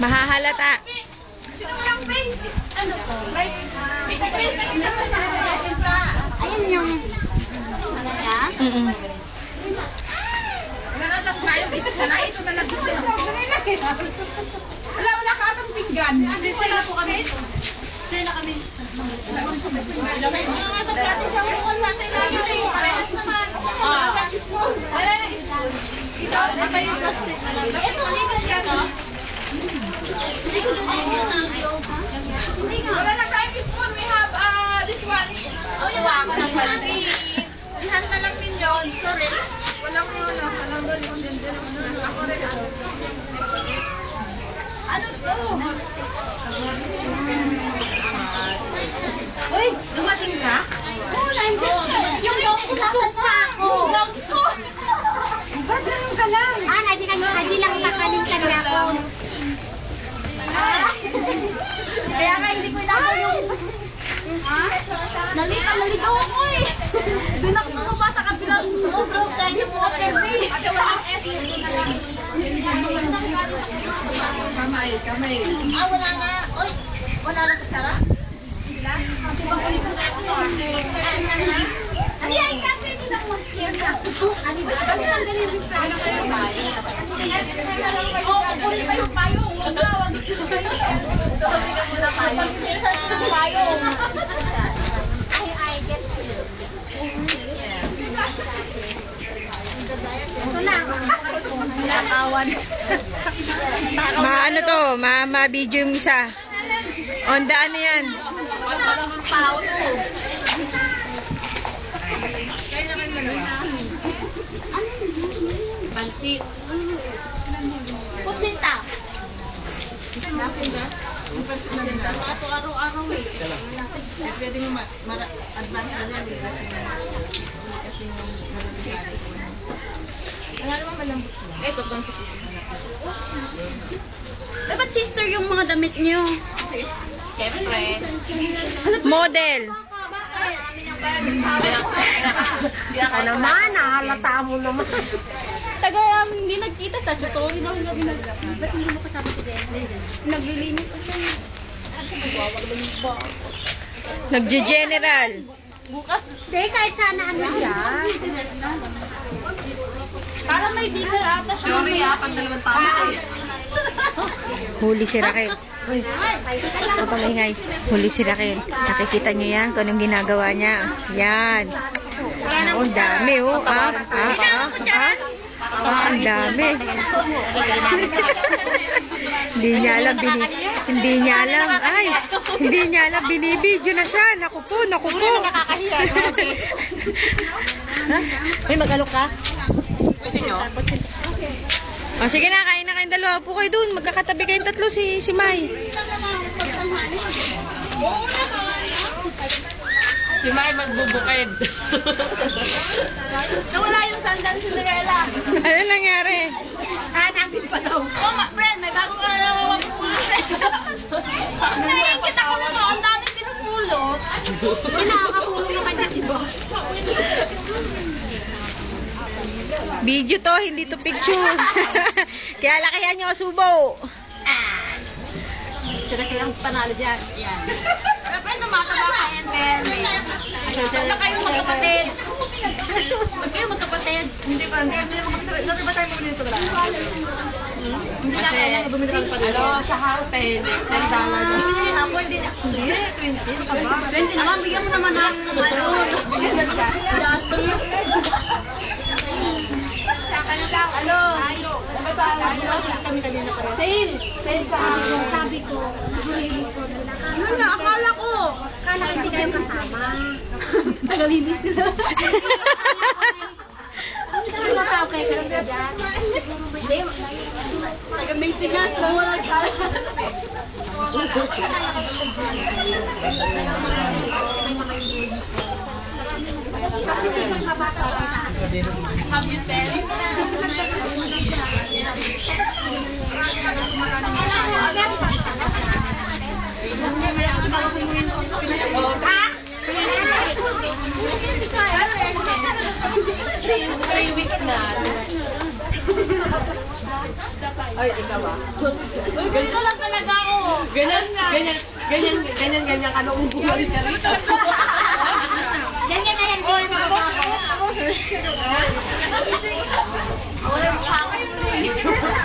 Mahahalata. Ayun yung ano niya? Wala ka atang pinggan. Wala po kami. Sir na kami. Wala na tayong spoon. We have this one. Ihan na lang ninyo. Sorry. Walang ako rin. Ano to? Uy, dumating ka? Oo, nandiyan. Yung long ko nasa sako. Yung long ko. Ba't ngayon ka lang? Haji lang nakanin ka na ako. Kaya nga hindi ko inagaw yung... Ha? Nalito ako eh. Doon ako bumaba sa kabilang sobrang tayo po ako eh. At walang S. Kamay. Wala na. Oy, wala lang kutsara. Ano yan? Kape din ang mag-share na. Ano ba? Ano lang ganun yung friend? Oo, kukunin pa yung payong. Huwag na, huwag. Tuloy ka muna payong. Payong. I get you. Ito na. Nakawan. Ano to? Ma-video yung isa. On the ano yan? Pao to. Kaya naman dalawa. Pansit. Kutsinta. Ito araw-araw eh. Pwede mo ma-advance na yan. Kasi wala naman malambot na. Ito, pansit. Dapat sister yung mga damit niyo. Siyempre. Model. Ano naman, nahalata mo naman. Taga hindi nagkita sa tutorial na kami Ba't hindi mo kasama si Ben? naglilinis ko siya. Nagje-general. Bukas, Hindi, kahit sana ano siya. parang may dinner ata siya. Sorry pag dalawang tama. Huli si Raquel. Huwag kang maingay. Huli si Raquel. Nakikita niyo yan kung anong ginagawa niya. Yan. Oh, ang dami oh. Ang dami. Hindi niya alam binibidyo na siya. Naku po. May mag-alok ka? O sige na, kain na kayong dalawa po kayo dun. Magkakatabi kayong tatlo si Mai. Si May magbubukid. Nawala yung sandal Cinderella. Ano nangyari? Hanapin pa daw. Oh, friend, may bago ka na naman friend. Naiingit ako na to. Ang dami pinupulot. Hindi nakakapulong yung kanya, diba? Video to, hindi to picture. Kaya lakayan nyo subo. Sira kayang panalo dyan. Yan. Friend, tumataba ka yan, Ben. Huwag kayong magkapatid. Huwag kayong magkapatid. Hindi ba tayo pumunta ito lang? Kasi, sa hotel, $10. Ako hindi na. Hindi, 20. 20 naman, bigyan mo naman ng Sale sa akin. Sabi ko, siguro yung ko nila. Ano na, akala ko hindi kayo kasama. Tagalinis nila. Ano na tao kayo ka lang dyan? Hindi, Taga-maintenance lang walang kala. Have you been? Ha? Ay, ikaw ba? Uy, ganito lang talaga ako. Ganyan ka nung bumalik ka rito.